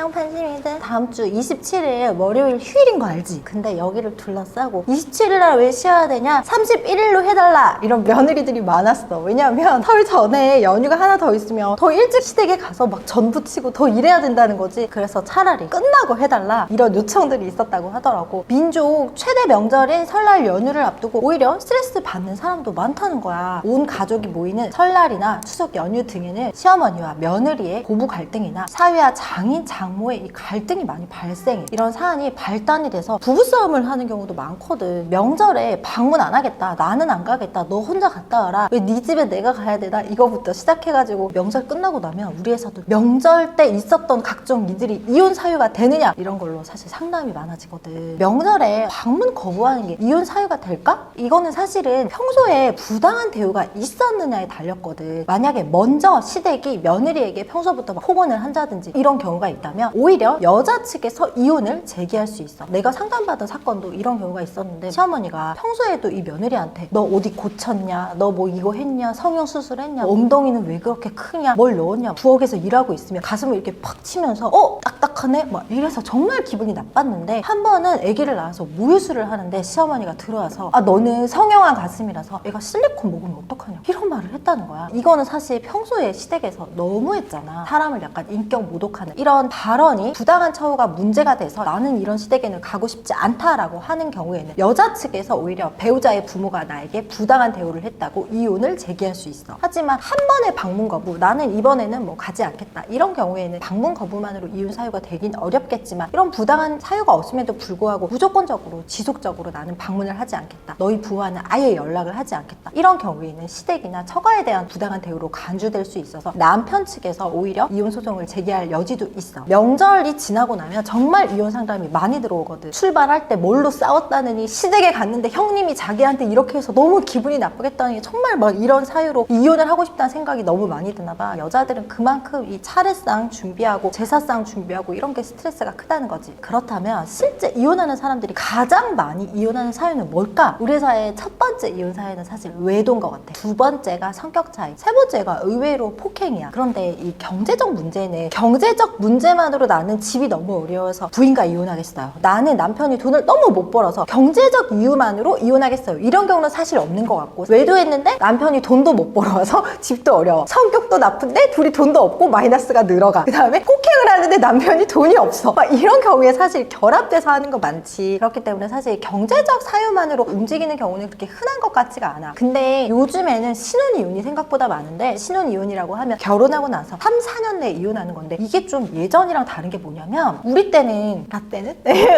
안녕 판심이들. 다음 주 27일 월요일 휴일인 거 알지? 근데 여기를 둘러싸고 27일날 왜 쉬어야 되냐? 31일로 해달라! 이런 며느리들이 많았어. 왜냐면 설 전에 연휴가 하나 더 있으면 더 일찍 시댁에 가서 막 전 부치고 더 일해야 된다는 거지. 그래서 차라리 끝나고 해달라 이런 요청들이 있었다고 하더라고. 민족 최대 명절인 설날 연휴를 앞두고 오히려 스트레스 받는 사람도 많다는 거야. 온 가족이 모이는 설날이나 추석 연휴 등에는 시어머니와 며느리의 고부 갈등이나 사위와 장인, 장모의 이 갈등이 많이 발생해. 이런 사안이 발단이 돼서 부부싸움을 하는 경우도 많거든. 명절에 방문 안 하겠다, 나는 안 가겠다, 너 혼자 갔다 와라, 왜 네 집에 내가 가야 되나, 이거부터 시작해가지고 명절 끝나고 나면 우리 회사도 명절 때 있었던 각종 일들이 이혼 사유가 되느냐 이런 걸로 사실 상담이 많아지거든. 명절에 방문 거부하는 게 이혼 사유가 될까? 이거는 사실은 평소에 부당한 대우가 있었느냐에 달렸거든. 만약에 먼저 시댁이 며느리에게 평소부터 막 폭언을 한다든지 이런 경우가 있다면 오히려 여자 측에서 이혼을 제기할 수 있어. 내가 상담받은 사건도 이런 경우가 있었는데, 시어머니가 평소에도 이 며느리한테 너 어디 고쳤냐, 너 뭐 이거 했냐, 성형수술했냐, 엉덩이는 왜 그렇게 크냐, 뭘 넣었냐, 부엌에서 일하고 있으면 가슴을 이렇게 팍 치면서 딱딱하네? 막 이래서 정말 기분이 나빴는데, 한 번은 아기를 낳아서 모유수를 하는데 시어머니가 들어와서 너는 성형한 가슴이라서 애가 실리콘 먹으면 어떡하냐 이런 말을 했다는 거야. 이거는 사실 평소에 시댁에서 너무했잖아. 사람을 약간 인격 모독하는 이런 발언이 부당한 처우가 문제가 돼서 나는 이런 시댁에는 가고 싶지 않다라고 하는 경우에는 여자 측에서 오히려 배우자의 부모가 나에게 부당한 대우를 했다고 이혼을 제기할 수 있어. 하지만 한 번의 방문 거부, 나는 이번에는 뭐 가지 않겠다, 이런 경우에는 방문 거부만으로 이혼 사유가 되긴 어렵겠지만 이런 부당한 사유가 없음에도 불구하고 무조건적으로 지속적으로 나는 방문을 하지 않겠다, 너희 부하는 아예 연락을 하지 않겠다, 이런 경우에는 시댁이나 처가에 대한 부당한 대우로 간주될 수 있어서 남편 측에서 오히려 이혼 소송을 제기할 여지도 있어. 명절이 지나고 나면 정말 이혼 상담이 많이 들어오거든. 출발할 때 뭘로 싸웠다느니 시댁에 갔는데 형님이 자기한테 이렇게 해서 너무 기분이 나쁘겠다니, 정말 막 이런 사유로 이혼을 하고 싶다는 생각이 너무 많이 드나 봐. 여자들은 그만큼 이 차례상 준비하고 제사상 준비하고 이런 게 스트레스가 크다는 거지. 그렇다면 실제 이혼하는 사람들이 가장 많이 이혼하는 사유는 뭘까? 우리 회사의 첫 번째 이혼 사유는 사실 외도인 것 같아. 두 번째가 성격 차이, 세 번째가 의외로 폭행이야. 그런데 이 경제적 문제는, 경제적 문제만으로 나는 집이 너무 어려워서 부인과 이혼하겠어요, 나는 남편이 돈을 너무 못 벌어서 경제적 이유만으로 이혼하겠어요, 이런 경우는 사실 없는 것 같고, 외도했는데 남편이 돈도 못 벌어서 집도 어려워, 성격도 나쁜데 둘이 돈도 없고 마이너스가 늘어가, 그 다음에 폭행을 하는데 남편이 돈이 없어, 막 이런 경우에 사실 결합돼서 하는 거 많지. 그렇기 때문에 사실 경제적 사유만으로 움직이는 경우는 그렇게 흔한 것 같지가 않아. 근데 요즘에는 신혼이혼이 생각보다 많은데, 신혼이혼이라고 하면 결혼하고 나서 3, 4년 내에 이혼하는 건데, 이게 좀 예전이랑 다른 게 뭐냐면, 우리 때는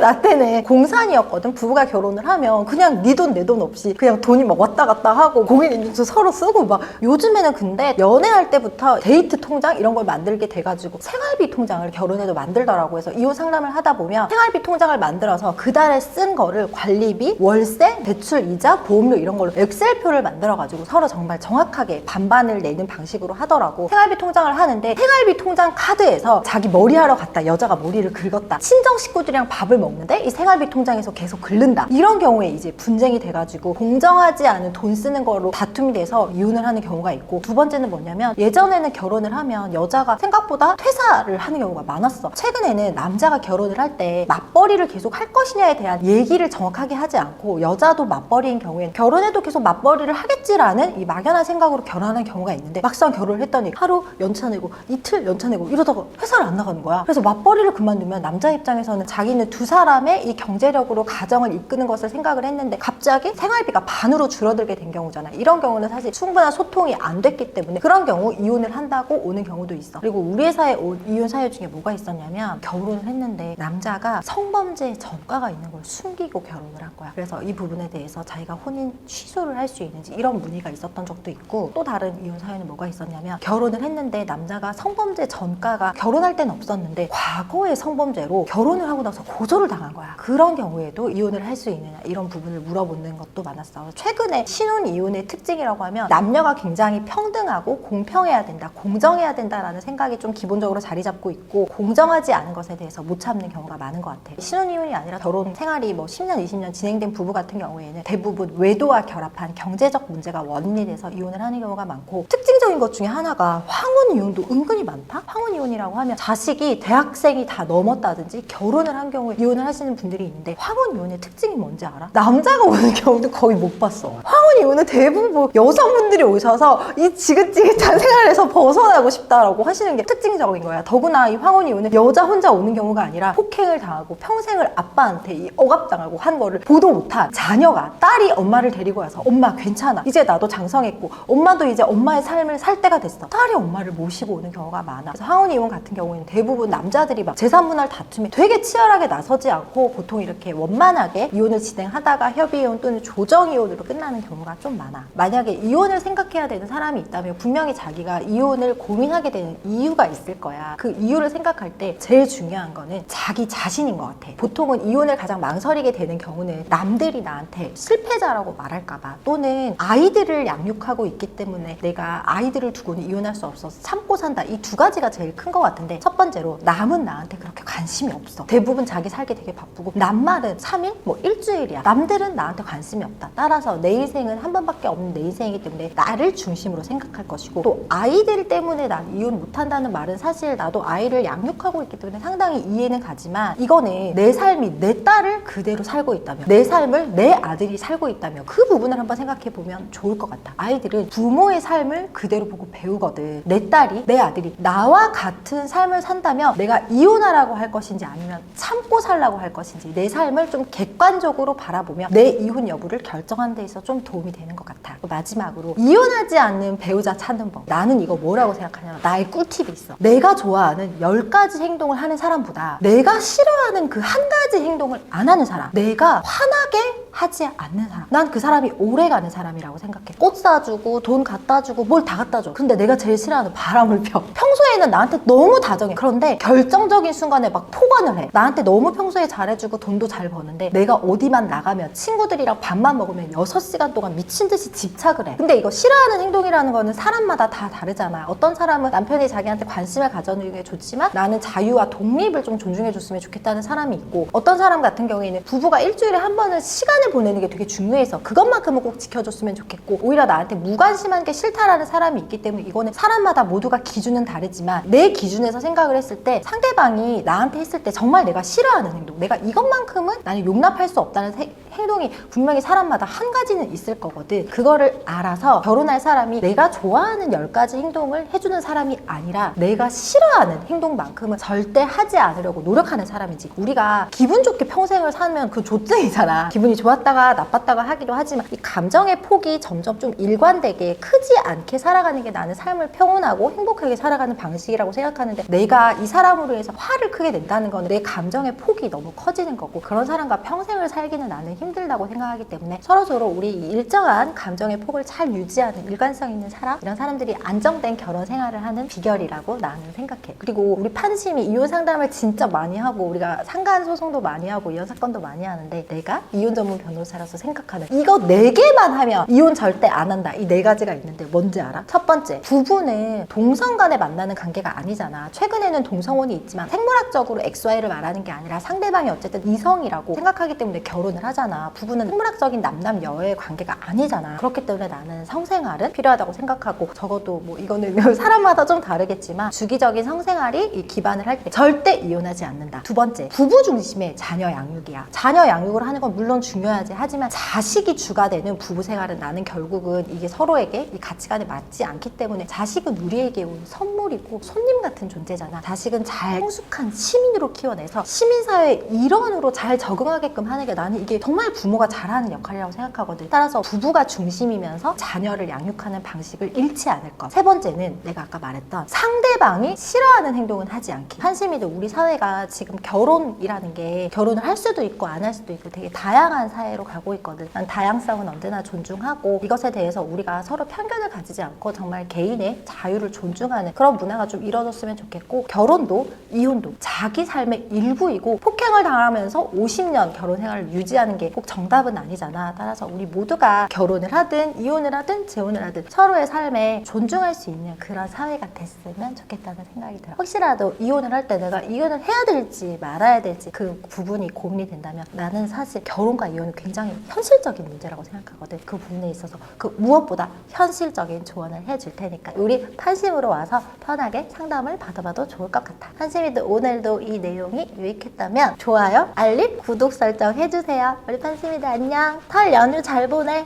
나 때는 공산이었거든. 부부가 결혼을 하면 그냥 네 돈 내 돈 없이 그냥 돈이 막 왔다 갔다 하고 공인인증서 서로 쓰고 막. 요즘에는 근데 연애할 때부터 데이트 통장 이런 걸 만들게 돼가지고 생활비 통장을 결혼해도 만들더라고. 해서 이혼 상담을 하다 보면 생활비 통장을 만들어서 그 달에 쓴 거를 관리비, 월세, 대출, 이자, 보험료 이런 걸로 엑셀표를 만들어가지고 서로 정말 정확하게 반반을 내는 방식으로 하더라고. 생활비 통장을 하는데 생활비 통장 카드에서 자기 머리하러 갔다, 여자가 머리를 긁었다, 친정 식구들이랑 밥을 먹는데 이 생활비 통장에서 계속 긁는다, 이런 경우에 이제 분쟁이 돼가지고 공정하지 않은 돈 쓰는 거로 다툼이 돼서 이혼을 하는 경우가 있고, 두 번째는 뭐냐면, 예전에는 결혼을 하면 여자가 생각보다 퇴사를 하는 경우가 많았어. 최근에는 남자가 결혼을 할 때 맞벌이를 계속 할 것이냐에 대한 얘기를 정확하게 하지 않고, 여자도 맞벌이인 경우에는 결혼해도 계속 맞벌이를 하겠지라는 이 막연한 생각으로 결혼하는 경우가 있는데, 막상 결혼을 했더니 하루 연차 내고 이틀 연차 내고 이러다가 회사를 안 나가는 거야. 그래서 맞벌이를 그만두면 남자 입장에서는 자기는 두 사람의 이 경제력으로 가정을 이끄는 것을 생각을 했는데 갑자기 생활비가 반으로 줄어들게 된 경우잖아. 이런 경우는 사실 충분한 소통이 안 됐기 때문에 그런 경우 이혼을 한다고 오는 경우도 있어. 그리고 우리 회사에 온 이혼 사유 중에 뭐가 있었냐면, 결혼을 했는데 남자가 성범죄 전과가 있는 걸 숨기고 결혼을 한 거야. 그래서 이 부분에 대해서 자기가 혼인 취소를 할 수 있는지 이런 문의가 있었던 적도 있고, 또 다른 이혼 사유는 뭐가 있었냐면, 결혼을 했는데 남자가 성범죄 전과가 결혼할 때는 없었는데 과거의 성범죄로 결혼을 하고 나서 고소를 당한 거야. 그런 경우에도 이혼을 할 수 있느냐, 이런 부분을 물어보는 것도 많았어. 최근에 신혼 이혼의 특징이라고 하면 남녀가 굉장히 평등하고 공평해야 된다, 공정해야 된다라는 생각이 좀 기본적으로 자리 잡고 있고, 공정하지 않은 것에 대해서 못 참는 경우가 많은 것 같아. 신혼 이혼이 아니라 결혼 생활이 뭐 10년, 20년 진행된 부부 같은 경우에는 대부분 외도와 결합한 경제적 문제 문제가 원인이 돼서 이혼을 하는 경우가 많고, 특징적인 것 중에 하나가 황혼 이혼도 은근히 많다? 황혼 이혼이라고 하면 자식이 대학생이 다 넘었다든지 결혼을 한 경우에 이혼을 하시는 분들이 있는데, 황혼 이혼의 특징이 뭔지 알아? 남자가 오는 경우도 거의 못 봤어. 황혼 이혼은 대부분 뭐 여성분들이 오셔서 이 지긋지긋한 생활에서 벗어나고 싶다라고 하시는 게 특징적인 거야. 더구나 이 황혼 이혼은 여자 혼자 오는 경우가 아니라 폭행을 당하고 평생을 아빠한테 이 억압당하고 한 거를 보도 못한 자녀가, 딸이 엄마를 데리고 와서 엄마 괜찮아, 이제 나도 장성했고 엄마도 이제 엄마의 삶을 살 때가 됐어, 딸이 엄마를 모시고 오는 경우가 많아. 그래서 황혼 이혼 같은 경우에는 대부분 남자들이 막 재산분할 다툼에 되게 치열하게 나서지 않고 보통 이렇게 원만하게 이혼을 진행하다가 협의이혼 또는 조정이혼으로 끝나는 경우가 좀 많아. 만약에 이혼을 생각해야 되는 사람이 있다면 분명히 자기가 이혼을 고민하게 되는 이유가 있을 거야. 그 이유를 생각할 때 제일 중요한 거는 자기 자신인 것 같아. 보통은 이혼을 가장 망설이게 되는 경우는 남들이 나한테 실패자라고 말할까봐, 또는 아이들을 양육하고 있기 때문에 내가 아이들을 두고는 이혼할 수 없어서 참고 산다. 이 두 가지가 제일 큰 것 같은데, 첫 번째로 남은 나한테 그렇게 관심이 없어. 대부분 자기 살기 되게 바쁘고 남말은 3일? 뭐 일주일이야. 남들은 나한테 관심이 없다. 따라서 내 인생은 한 번밖에 없는 내 인생이기 때문에 나를 중심으로 생각할 것이고, 또 아이들 때문에 난 이혼 못한다는 말은 사실 나도 아이를 양육하고 있기 때문에 상당히 이해는 가지만, 이거는 내 삶이 내 딸을 그대로 살고 있다면, 내 삶을 내 아들이 살고 있다면 그 부분을 한번 생각해 보면 좋을 것 같아. 아이들은 부모의 삶을 그대로 보고 배우거든. 내 딸이, 내 아들이 나와 같은 삶을 산다면 내가 이혼하라고 할 것인지 아니면 참고 살라고 할 것인지, 내 삶을 좀 객관적으로 바라보면 내 이혼 여부를 결정하는 데 있어 좀 도움이 되는 것 같아. 마지막으로, 이혼하지 않는 배우자 찾는 법. 나는 이거 뭐라고 생각하냐면, 나의 꿀팁이 있어. 내가 좋아하는 10가지 행동을 하는 사람보다 내가 싫어하는 그 한 가지 행동을 안 하는 사람, 내가 화나게 하지 않는 사람, 난 그 사람이 오래가는 사람이라고 생각해. 꽃 사주고 돈 갖다 주고 뭘 다 갖다 줘. 근데 내가 제일 싫어하는 바람을 펴. 평소에는 나한테 너무 다정해. 그런데 결정적인 순간에 막 폭언을 해. 나한테 너무 평소에 잘해주고 돈도 잘 버는데 내가 어디만 나가면, 친구들이랑 밥만 먹으면 6시간 동안 미친 듯이 집착을 해. 근데 이거 싫어하는 행동이라는 거는 사람마다 다 다르잖아. 어떤 사람은 남편이 자기한테 관심을 가져주는 게 좋지만 나는 자유와 독립을 좀 존중해줬으면 좋겠다는 사람이 있고, 어떤 사람 같은 경우에는 부부가 일주일에 한 번은 시간을 보내는 게 되게 중요해서 그것만큼은 꼭 지켜줬으면 좋겠고, 오히려 나한테 무관심한 게 싫다라는 사람이 있기 때문에, 이거는 사람마다 모두가 기준은 다르지만 내 기준에서 생각을 했을 때 상대방이 나한테 했을 때 정말 내가 싫어하는 행동, 내가 이것만큼은 나는 용납할 수 없다는 행동이 분명히 사람마다 한 가지는 있을 거거든. 그거를 알아서 결혼할 사람이 내가 좋아하는 10가지 행동을 해주는 사람이 아니라 내가 싫어하는 행동만큼은 절대 하지 않으려고 노력하는 사람이지. 우리가 기분 좋게 평생을 살면 그 조증이잖아. 기분이 좋았다가 나빴다가 하기도 하지만 이 감정의 폭이 점점 좀 일관되게 크지 않게 살아가는 게 나는 삶을 평온하고 행복하게 살아가는 방식이라고 생각하는데, 내가 이 사람으로 해서 화를 크게 낸다는 건 내 감정의 폭이 너무 커지는 거고, 그런 사람과 평생을 살기는 나는 힘들다고 생각하기 때문에 서로서로 우리 일정한 감정의 폭을 잘 유지하는 일관성 있는 사람, 이런 사람들이 안정된 결혼 생활을 하는 비결이라고 나는 생각해. 그리고 우리 판심이 이혼 상담을 진짜 많이 하고 우리가 상간 소송도 많이 하고 이혼 사건도 많이 하는데, 내가 이혼 전문 변호사로서 생각하는 이거 4개만 하면 이혼 절대 안 한다, 이 4가지가 있는데 뭔지 알아? 첫 번째, 부부는 동성 간에 만나는 관계가 아니잖아. 최근에는 동성혼이 있지만 생물학적으로 XY를 말하는 게 아니라 상대방이 어쨌든 이성이라고 생각하기 때문에 결혼을 하잖아. 부부는 생물학적인 남남여의 관계가 아니잖아. 그렇기 때문에 나는 성생활은 필요하다고 생각하고, 적어도 뭐 이거는 사람마다 좀 다르겠지만 주기적인 성생활이 기반을 할 때 절대 이혼하지 않는다. 두 번째, 부부 중심의 자녀 양육이야. 자녀 양육을 하는 건 물론 중요하지. 하지만 자식이 주가 되는 부부 생활은 나는 결국은 이게 서로에게 이 가치관에 맞지 않기 때문에, 자식은 우리에게 온 선물이고 손님 같은 존재잖아. 자식은 잘 성숙한 시민으로 키워내서 시민사회의 일원으로 잘 적응하게끔 하는 게 나는 이게 정말 부모가 잘하는 역할이라고 생각하거든. 따라서 부부가 중심이면서 자녀를 양육하는 방식을 잃지 않을 것. 세 번째는 내가 아까 말했던 상대방이 싫어하는 행동은 하지 않기. 한심이도 우리 사회가 지금 결혼이라는 게 결혼을 할 수도 있고 안 할 수도 있고 되게 다양한 사회로 가고 있거든. 난 다양성은 언제나 존중하고, 이것에 대해서 우리가 서로 편견을 가지지 않고 정말 개인의 자유를 존중하는 그런 문화가 좀 이뤄졌으면 좋겠고, 결혼도 이혼도 자기 삶의 일부이고, 폭행을 당하면서 50년 결혼 생활을 유지하는 게 게 꼭 정답은 아니잖아. 따라서 우리 모두가 결혼을 하든 이혼을 하든 재혼을 하든 서로의 삶에 존중할 수 있는 그런 사회가 됐으면 좋겠다는 생각이 들어. 혹시라도 이혼을 할 때 내가 이혼을 해야 될지 말아야 될지 그 부분이 고민이 된다면 나는 사실 결혼과 이혼은 굉장히 현실적인 문제라고 생각하거든. 그 부분에 있어서 그 무엇보다 현실적인 조언을 해줄 테니까 우리 판심으로 와서 편하게 상담을 받아봐도 좋을 것 같아. 판심이도 오늘도 이 내용이 유익했다면 좋아요, 알림, 구독 설정 해주세요. 우리 판심이들 안녕. 설 연휴 잘 보내.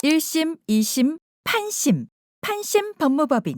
1심, 2심, 판심. 판심 법무법인